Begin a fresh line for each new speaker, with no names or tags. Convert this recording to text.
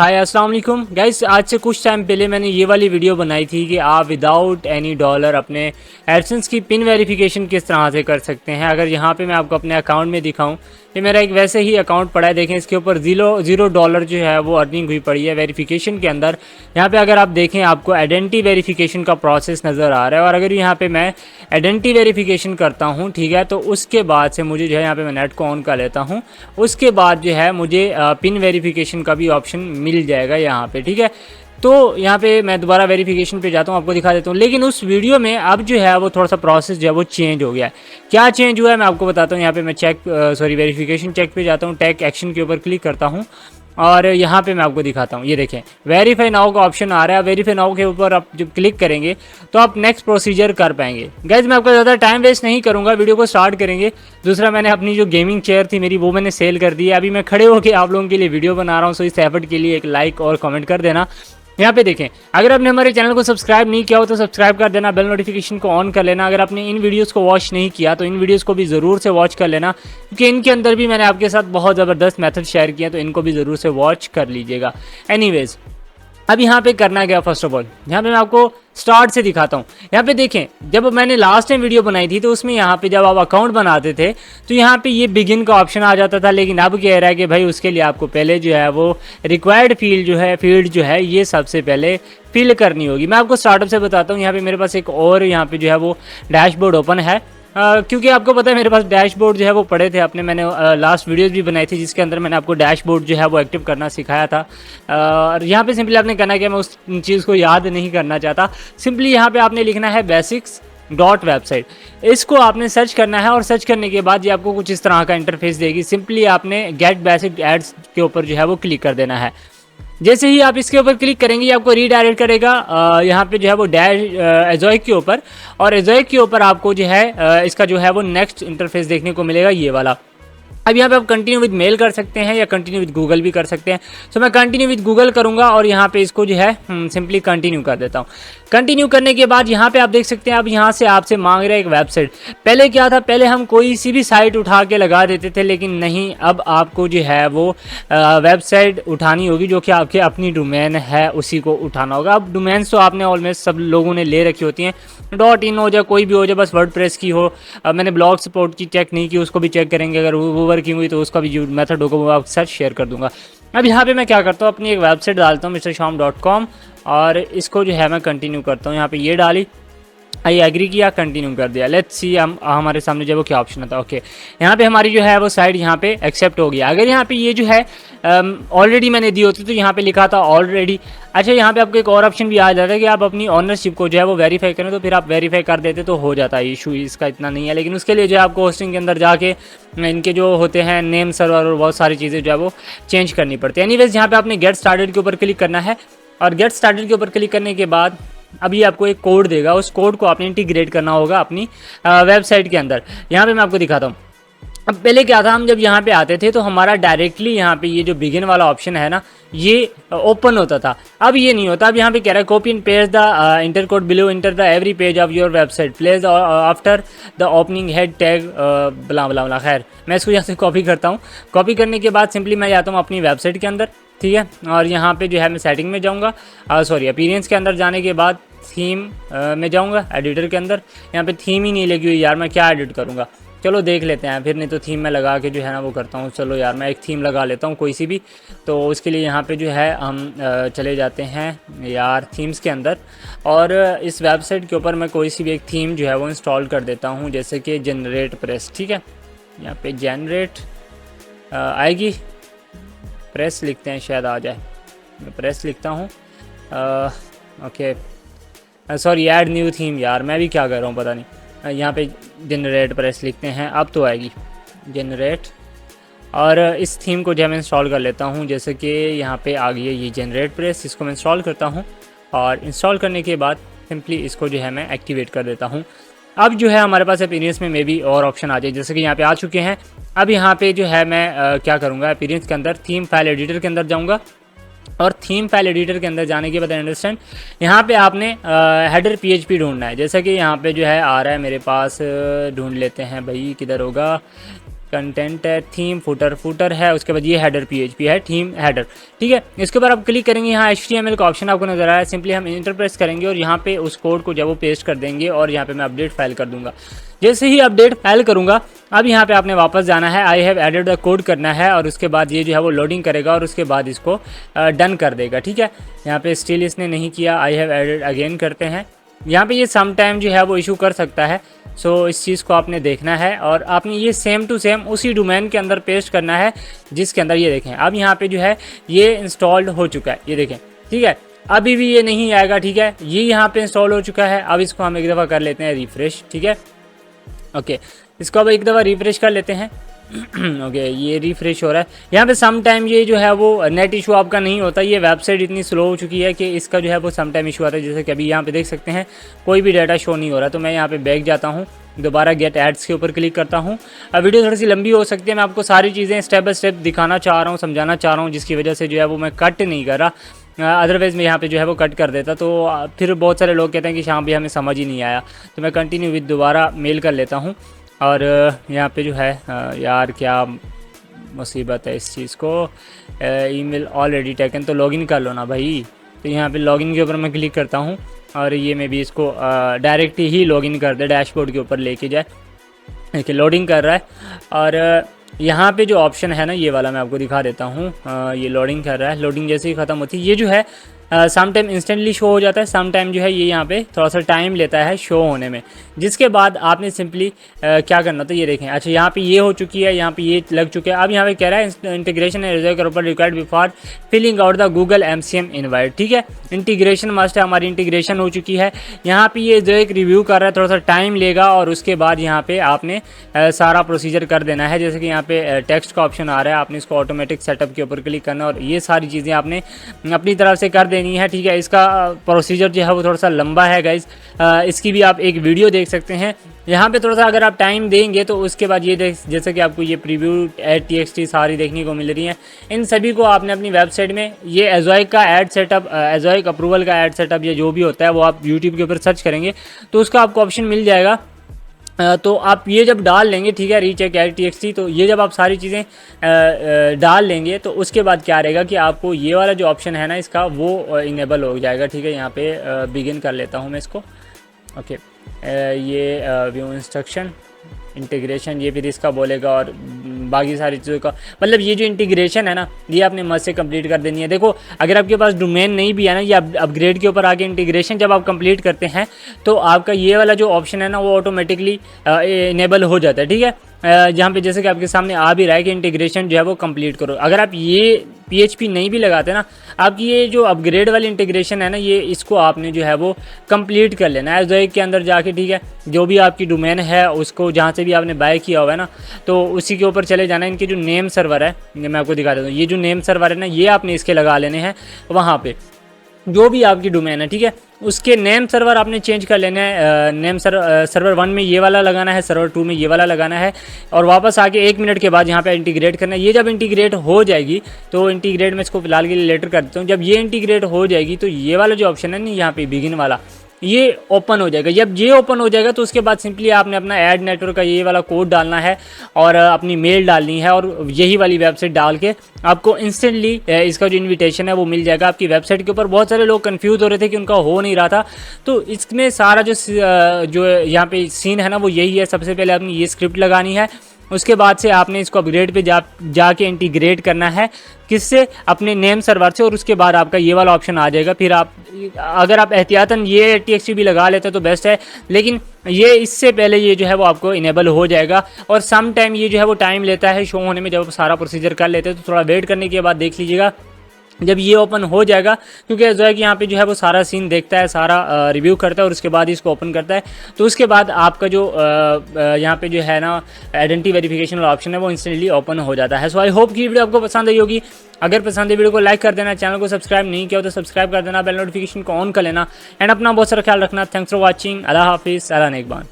हाय अस्सलाम वालेकुम गाइस। आज से कुछ टाइम पहले मैंने ये वाली वीडियो बनाई थी कि आप विदाउट एनी डॉलर अपने एडसेंस की पिन वेरिफिकेशन किस तरह से कर सकते हैं। अगर यहाँ पे मैं आपको अपने अकाउंट में दिखाऊं, ये मेरा एक वैसे ही अकाउंट पड़ा है। देखें इसके ऊपर ज़ीरो डॉलर जो है वो अर्निंग हुई पड़ी है वेरिफिकेशन के अंदर। यहाँ पे अगर आप देखें आपको आइडेंटिटी वेरिफिकेशन का प्रोसेस नज़र आ रहा है। और अगर यहाँ पे मैं आइडेंटिटी वेरिफिकेशन करता हूँ, ठीक है, तो उसके बाद से मुझे जो है यहाँ पे मैं नेट को ऑन कर लेता हूँ। उसके बाद जो है मुझे पिन वेरिफिकेशन का भी ऑप्शन मिल जाएगा यहाँ पे, ठीक है। तो यहाँ पे मैं दोबारा वेरिफिकेशन पे जाता हूँ, आपको दिखा देता हूँ। लेकिन उस वीडियो में अब जो है वो थोड़ा सा प्रोसेस जो है वो चेंज हो गया है। क्या चेंज हुआ है मैं आपको बताता हूँ। यहाँ पे मैं वेरिफिकेशन चेक पे जाता हूँ, टैग एक्शन के ऊपर क्लिक करता हूँ और यहाँ पे मैं आपको दिखाता हूँ। ये देखें वेरीफाई नाउ का ऑप्शन आ रहा है। वेरीफाई नाउ के ऊपर आप जब क्लिक करेंगे तो आप नेक्स्ट प्रोसीजर कर पाएंगे। गाइज मैं आपका ज़्यादा टाइम वेस्ट नहीं करूँगा, वीडियो को स्टार्ट करेंगे। दूसरा, मैंने अपनी जो गेमिंग चेयर थी मेरी वो मैंने सेल कर दी है। अभी मैं खड़े होकर आप लोगों के लिए वीडियो बना रहा हूँ। सो इस एफर्ट के लिए एक लाइक और कमेंट कर देना। यहाँ पे देखें, अगर आपने हमारे चैनल को सब्सक्राइब नहीं किया हो तो सब्सक्राइब कर देना, बेल नोटिफिकेशन को ऑन कर लेना। अगर आपने इन वीडियोस को वॉच नहीं किया तो इन वीडियोस को भी ज़रूर से वॉच कर लेना, क्योंकि इनके अंदर भी मैंने आपके साथ बहुत ज़बरदस्त मेथड शेयर किया, तो इनको भी ज़रूर से वॉच कर लीजिएगा। एनीवेज, अब यहाँ पे करना क्या, फर्स्ट ऑफ ऑल यहाँ पे मैं आपको स्टार्ट से दिखाता हूँ। यहाँ पे देखें, जब मैंने लास्ट टाइम वीडियो बनाई थी तो उसमें यहाँ पे जब आप अकाउंट बनाते थे तो यहाँ पे ये बिगिन का ऑप्शन आ जाता था। लेकिन अब कह रहा है कि भाई उसके लिए आपको पहले जो है वो रिक्वायर्ड फील्ड जो है ये सबसे पहले फिल करनी होगी। मैं आपको स्टार्टअप से बताता हूँ। यहाँ पे मेरे पास एक और यहाँ पे जो है वो डैशबोर्ड ओपन है। क्योंकि आपको पता है मेरे पास डैशबोर्ड जो है वो पड़े थे अपने। मैंने लास्ट वीडियोस भी बनाई थी जिसके अंदर मैंने आपको डैशबोर्ड जो है वो एक्टिव करना सिखाया था। और यहाँ पे सिंपली आपने करना है कि मैं उस चीज़ को याद नहीं करना चाहता। सिंपली यहाँ पे आपने लिखना है basics.website। इसको आपने सर्च करना है और सर्च करने के बाद ये आपको कुछ इस तरह का इंटरफेस देगी। सिंपली आपने गेट बेसिक एड्स के ऊपर जो है वो क्लिक कर देना है। जैसे ही आप इसके ऊपर क्लिक करेंगे ये आपको रीडायरेक्ट करेगा यहाँ पे जो है वो डैश एजॉइक के ऊपर। और एजॉइक के ऊपर आपको जो है इसका जो है वो नेक्स्ट इंटरफेस देखने को मिलेगा, ये वाला। अब यहाँ पे आप कंटिन्यू विद मेल कर सकते हैं या कंटिन्यू विद गूगल भी कर सकते हैं। सो मैं कंटिन्यू विद गूगल करूँगा और यहाँ पे इसको जो है सिंपली कंटिन्यू कर देता हूँ। कंटिन्यू करने के बाद यहाँ पे आप देख सकते हैं अब यहाँ से आपसे मांग रहा है एक वेबसाइट। पहले क्या था, पहले हम कोई सी भी साइट उठा के लगा देते थे, लेकिन नहीं, अब आपको जो है वो वेबसाइट उठानी होगी जो कि आपके अपनी डोमेन है उसी को उठाना होगा। अब डोमेन्स तो आपने ऑलमोस्ट सब लोगों ने ले रखी होती हैं, .in हो जाए कोई भी हो जाए, बस वर्डप्रेस की हो। मैंने ब्लॉग सपोर्ट की चेक नहीं की, उसको भी चेक करेंगे। अगर वो वर्किंग हुई तो उसका भी जो मेथड होगा वो आपके साथ शेयर कर दूंगा। अब यहाँ पे मैं क्या करता हूँ, अपनी एक वेबसाइट डालता हूँ mrsham.com और इसको जो है मैं कंटिन्यू करता हूँ। यहाँ पे ये डाली, आई एग्री किया, कंटिन्यू कर दिया। लेट्स सी हम हमारे सामने जो वो क्या ऑप्शन आता है। ओके, यहाँ पे हमारी जो है वो साइड यहाँ पे एक्सेप्ट हो गया। अगर यहाँ पे ये जो है ऑलरेडी मैंने दी होती तो यहाँ पे लिखा था ऑलरेडी। अच्छा, यहाँ पे आपको एक और ऑप्शन भी आ जाता है कि आप अपनी ऑनरशिप को जो है वो वेरीफाई करें, तो फिर आप वेरीफाई कर देते तो हो जाता है। इशू इसका इतना नहीं है, लेकिन उसके लिए जो है आपको होस्टिंग के अंदर जाके इनके जो होते हैं नेम सर्वर और बहुत सारी चीज़ें जो है वो चेंज करनी पड़ती है। एनीवेज, यहाँ पे आपने गेट स्टार्टेड के ऊपर क्लिक करना है और गेट स्टार्टेड के ऊपर क्लिक करने के बाद अब ये आपको एक कोड देगा। उस कोड को आपने इंटीग्रेट करना होगा अपनी वेबसाइट के अंदर। यहाँ पे मैं आपको दिखाता हूँ। अब पहले क्या था, हम जब यहाँ पे आते थे तो हमारा डायरेक्टली यहाँ पे ये जो बिगिन वाला ऑप्शन है ना, ये ओपन होता था। अब ये नहीं होता। अब यहाँ पे कह रहा है copy and paste the inter code below, enter the every page of your website, place after the opening head tag बला बला बला। खैर, मैं इसको यहाँ से कॉपी करता हूँ। कॉपी करने के बाद सिंपली मैं जाता हूँ अपनी वेबसाइट के अंदर, ठीक है। और यहाँ पे जो है मैं सेटिंग में जाऊँगा, अपीयरेंस के अंदर जाने के बाद थीम में जाऊँगा, एडिटर के अंदर। यहाँ पे थीम ही नहीं लगी हुई यार, मैं क्या एडिट करूँगा। चलो देख लेते हैं फिर, नहीं तो थीम में लगा के जो है ना वो करता हूँ। चलो यार, मैं एक थीम लगा लेता हूँ कोई सी भी। तो उसके लिए यहाँ पे जो है हम चले जाते हैं यार थीम्स के अंदर, और इस वेबसाइट के ऊपर मैं कोई सी भी एक थीम जो है वो इंस्टॉल कर देता हूँ, जैसे कि जनरेट प्रेस, ठीक है। यहाँ पे जनरेट आएगी, प्रेस लिखते हैं, शायद आ जाए। मैं प्रेस लिखता हूँ। Okay, sorry, add new theme. यार मैं भी क्या कर रहा हूँ पता नहीं। यहाँ पे जनरेट प्रेस लिखते हैं, अब तो आएगी जनरेट। और इस थीम को जो है मैं इंस्टॉल कर लेता हूँ, जैसे कि यहाँ पे आ गई है ये जनरेट प्रेस। इसको मैं इंस्टॉल करता हूँ और इंस्टॉल करने के बाद सिंपली इसको जो है मैं एक्टिवेट कर देता हूँ। अब जो है हमारे पास अपीयरेंस में मे भी और ऑप्शन आ जाए, जैसे कि यहाँ पे आ चुके हैं। अब यहाँ पे जो है मैं क्या करूँगा, अपीयरेंस के अंदर थीम फाइल एडिटर के अंदर जाऊँगा और थीम फाइल एडिटर के अंदर जाने के बाद अंडरस्टैंड यहाँ पे आपने हेडर PHP ढूंढना है। जैसा कि यहाँ पे जो है आ रहा है मेरे पास, ढूंढ लेते हैं भाई, किधर होगा। कंटेंट है, थीम, फुटर है, उसके बाद ये हेडर PHP है, थीम हेडर, ठीक है। इसके ऊपर आप क्लिक करेंगे, यहाँ HTML का ऑप्शन आपको नजर आ रहा है, सिंपली हम इंटर प्रेस करेंगे और यहाँ पे उस कोड को जब वो पेस्ट कर देंगे और यहाँ पे मैं अपडेट फाइल कर दूंगा। जैसे ही अपडेट फाइल करूंगा, अब यहाँ पे आपने वापस जाना है, I have added the code करना है और उसके बाद ये जो है वो लोडिंग करेगा और उसके बाद इसको डन कर देगा, ठीक है। यहाँ पे स्टिल इसने नहीं किया, आई हैव एडेड अगेन करते हैं। यहाँ पे ये सम टाइम जो है वो इशू कर सकता है, सो इस चीज़ को आपने देखना है और आपने ये सेम टू सेम उसी डोमेन के अंदर पेस्ट करना है जिसके अंदर ये देखें। अब यहाँ पे जो है ये इंस्टॉल्ड हो चुका है, ये देखें, ठीक है। अभी भी ये नहीं आएगा, ठीक है, ये यहाँ पे इंस्टॉल हो चुका है। अब इसको हम एक दफ़ा कर लेते हैं रिफ्रेश, ठीक है, ओके। इसको अब एक दफ़ा रिफ्रेश कर लेते हैं। ओके, ये रिफ्रेश हो रहा है। यहाँ पे सम टाइम ये जो है वो नेट इशू आपका नहीं होता, ये वेबसाइट इतनी स्लो हो चुकी है कि इसका जो है वो सम टाइम इशू आता है। जैसे कि अभी यहाँ पे देख सकते हैं कोई भी डाटा शो नहीं हो रहा, तो मैं यहाँ पे बैक जाता हूँ, दोबारा गेट एड्स के ऊपर क्लिक करता हूँ। अब वीडियो थोड़ी सी लंबी हो सकती है, मैं आपको सारी चीज़ें स्टेप बाय स्टेप दिखाना चाह रहा हूँ, समझाना चाह रहा हूँ, जिसकी वजह से जो है वो मैं कट नहीं कर रहा। अदरवाइज़ मैं यहाँ पे जो है वो कट कर देता, तो फिर बहुत सारे लोग कहते हैं कि शाम भी हमें समझ ही नहीं आया। तो मैं कंटिन्यू विद दोबारा मेल कर लेता हूँ और यहाँ पे जो है यार क्या मुसीबत है इस चीज़ को, ईमेल ऑलरेडी टेकन, तो लॉगिन कर लो ना भाई। तो यहाँ पे लॉगिन के ऊपर मैं क्लिक करता हूँ और ये मैं भी इसको डायरेक्ट ही लॉगिन कर दे, डैशबोर्ड के ऊपर लेके जाए। देखिए लोडिंग कर रहा है और यहाँ पे जो ऑप्शन है ना ये वाला मैं आपको दिखा देता हूँ। ये लोडिंग कर रहा है, लोडिंग जैसे ही ख़त्म होती है ये जो है सम टाइम इंस्टेंटली शो हो जाता है, सम टाइम जो है ये यहाँ पे थोड़ा सा टाइम लेता है शो होने में। जिसके बाद आपने सिंपली क्या करना, तो ये देखें, अच्छा यहाँ पे ये हो चुकी है, यहाँ पे ये लग चुके हैं। अब यहाँ पे कह रहा है integration required before filling out the Google MCM invite, ठीक है। इंटीग्रेशन मस्ट है, हमारी इंटीग्रेशन हो चुकी है। यहाँ पे ये जो एक रिव्यू कर रहा है, थोड़ा सा टाइम लेगा और उसके बाद यहाँ पे आपने सारा प्रोसीजर कर देना है। जैसे कि यहाँ पे टेक्स्ट का ऑप्शन आ रहा है, आपने इसको ऑटोमेटिक सेटअप के ऊपर क्लिक करना और ये सारी चीज़ें आपने अपनी तरफ से कर देनी है, ठीक है। इसका प्रोसीजर जो है वो थोड़ा सा लंबा है गाइज, इसकी भी आप एक वीडियो देख सकते हैं। यहाँ पे थोड़ा सा अगर आप टाइम देंगे तो उसके बाद ये देख, जैसे कि आपको ये प्रीव्यू txt सारी देखने को मिल रही है, इन सभी को आपने अपनी वेबसाइट में ये एजोइक का ऐड सेटअप, एजोइक अप्रूवल का ऐड सेटअप या जो भी होता है वो आप यूट्यूब के ऊपर सर्च करेंगे तो उसका आपको ऑप्शन मिल जाएगा। तो आप ये जब डाल लेंगे, ठीक है, रीचेक txt, तो ये जब आप सारी चीज़ें डाल लेंगे तो उसके बाद क्या रहेगा कि आपको ये वाला जो ऑप्शन है ना इसका वो इनेबल हो जाएगा, ठीक है। यहाँ पे बिगिन कर लेता हूँ मैं इसको, ओके। ये व्यू इंस्ट्रक्शन इंटीग्रेशन ये फिर इसका बोलेगा और बाकी सारी चीज़ों का, मतलब ये जो इंटीग्रेशन है ना ये आपने मस्त से कंप्लीट कर देनी है। देखो अगर आपके पास डोमेन नहीं भी है ना, ये अपग्रेड के ऊपर आके इंटीग्रेशन जब आप कंप्लीट करते हैं तो आपका ये वाला जो ऑप्शन है ना वो ऑटोमेटिकली इनेबल हो जाता है, ठीक है। जहाँ पे जैसे कि आपके सामने आ भी रहा है कि इंटीग्रेशन जो है वो कंप्लीट करो। अगर आप ये PHP नहीं भी लगाते ना, आपकी ये जो अपग्रेड वाली इंटीग्रेशन है ना ये इसको आपने जो है वो कंप्लीट कर लेना है एजोइक के अंदर जाके, ठीक है। जो भी आपकी डोमेन है उसको जहाँ से भी आपने बाय किया हुआ है ना तो उसी के ऊपर चले जाना। इनके जो नेम सर्वर है मैं आपको दिखा देता हूँ, ये जो नेम सर्वर है ना ये आपने इसके लगा लेने हैं वहाँ पे जो भी आपकी डोमेन है, ठीक है। उसके नेम सर्वर आपने चेंज कर लेना है, नेम सर्वर 1 में ये वाला लगाना है, सर्वर 2 में ये वाला लगाना है और वापस आके 1 मिनट के बाद यहाँ पे इंटीग्रेट करना है। ये जब इंटीग्रेट हो जाएगी तो इंटीग्रेट में इसको फिलहाल के लिए लेटर कर देता हूँ। जब ये इंटीग्रेट हो जाएगी तो ये वाला जो ऑप्शन है ना यहाँ पे बिगिन वाला ये ओपन हो जाएगा। जब ये ओपन हो जाएगा तो उसके बाद सिंपली आपने अपना ऐड नेटवर्क का ये वाला कोड डालना है और अपनी मेल डालनी है और यही वाली वेबसाइट डाल के आपको इंस्टेंटली इसका जो इनविटेशन है वो मिल जाएगा आपकी वेबसाइट के ऊपर। बहुत सारे लोग कंफ्यूज हो रहे थे कि उनका हो नहीं रहा था, तो इसमें सारा जो यहाँ पे सीन है ना वो यही है। सबसे पहले आपने ये स्क्रिप्ट लगानी है, उसके बाद से आपने इसको अपग्रेड पे जाके इंटीग्रेट करना है, किससे, अपने नेम सर्वर से, और उसके बाद आपका ये वाला ऑप्शन आ जाएगा। फिर आप अगर आप एहतियातन ये txt भी लगा लेते तो बेस्ट है, लेकिन ये इससे पहले ये जो है वो आपको इनेबल हो जाएगा। और सम टाइम ये जो है वो टाइम लेता है शो होने में, जब आप सारा प्रोसीजर कर लेते हैं तो थोड़ा वेट करने के बाद देख लीजिएगा जब ये ओपन हो जाएगा, क्योंकि जो है कि यहाँ पे जो है वो सारा सीन देखता है, सारा रिव्यू करता है और उसके बाद ही इसको ओपन करता है। तो उसके बाद आपका जो यहाँ पे जो है ना आइडेंटिटी वेरिफिकेशन वाला ऑप्शन है वो इंस्टेंटली ओपन हो जाता है। सो आई होप कि वीडियो आपको पसंद आई होगी। अगर पसंद है वीडियो को लाइक कर देना, चैनल को सब्सक्राइब नहीं किया हो तो सब्सक्राइब कर देना, बेल नोटिफिकेशन को ऑन कर लेना एंड अपना बहुत सारा ख्याल रखना। Thanks for watching. अल्लाह हाफिज़। अल्लाह नेगबान।